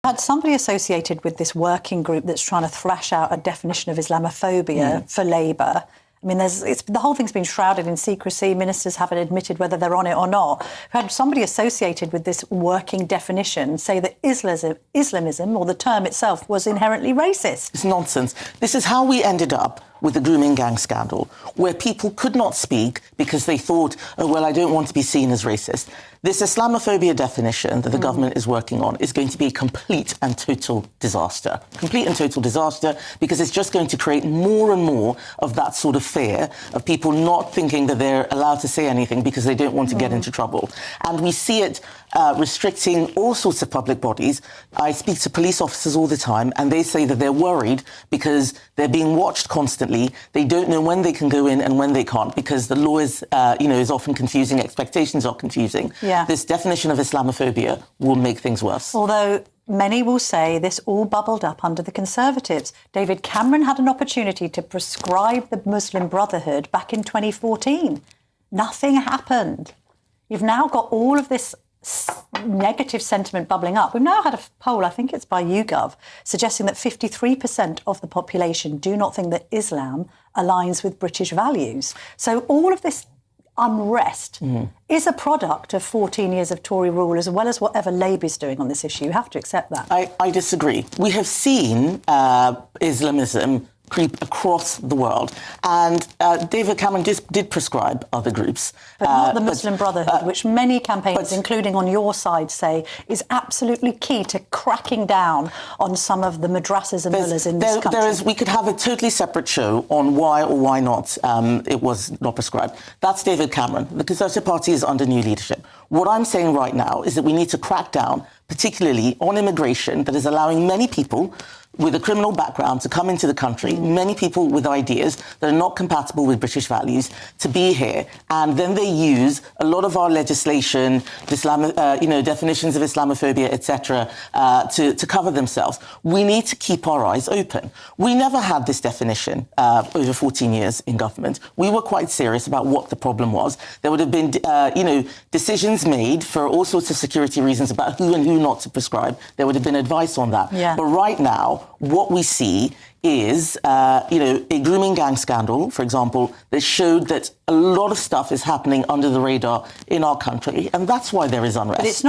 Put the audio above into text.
Had somebody associated with this working group that's trying to thrash out a definition of Islamophobia for Labour. I mean, the whole thing's been shrouded in secrecy. Ministers haven't admitted whether they're on it or not. We had somebody associated with this working definition say that Islamism, or the term itself, was inherently racist. It's nonsense. This is how we ended up with the grooming gang scandal, where people could not speak because they thought, oh, well, I don't want to be seen as racist. This Islamophobia definition that the government is working on is going to be a complete and total disaster. Complete and total disaster, because it's just going to create more and more of that sort of fear of people not thinking that they're allowed to say anything because they don't want to get into trouble. And we see it restricting all sorts of public bodies. I speak to police officers all the time, and they say that they're worried because they're being watched constantly. They don't know when they can go in and when they can't, because the law is, is often confusing. Expectations are confusing. Yeah. This definition of Islamophobia will make things worse. Although many will say this all bubbled up under the Conservatives. David Cameron had an opportunity to prescribe the Muslim Brotherhood back in 2014. Nothing happened. You've now got all of this negative sentiment bubbling up. We've now had a poll, I think it's by YouGov, suggesting that 53% of the population do not think that Islam aligns with British values. So all of this unrest is a product of 14 years of Tory rule, as well as whatever Labour is doing on this issue. You have to accept that. I disagree. We have seen Islamism creep across the world. And David Cameron did prescribe other groups. But not the Muslim Brotherhood, which many campaigners, including on your side, say is absolutely key to cracking down on some of the madrasas and mullahs in this country. We could have a totally separate show on why or why not it was not prescribed. That's David Cameron. The Conservative Party is under new leadership. What I'm saying right now is that we need to crack down, particularly on immigration, that is allowing many people with a criminal background to come into the country, many people with ideas that are not compatible with British values to be here, and then they use a lot of our legislation, definitions of Islamophobia, etc., to cover themselves. We need to keep our eyes open. We never had this definition over 14 years in government. We were quite serious about what the problem was. There would have been, decisions made for all sorts of security reasons about who and who not to prescribe. There would have been advice on that. Yeah. But right now, what we see is, a grooming gang scandal, for example, that showed that a lot of stuff is happening under the radar in our country, and that's why there is unrest. But it's not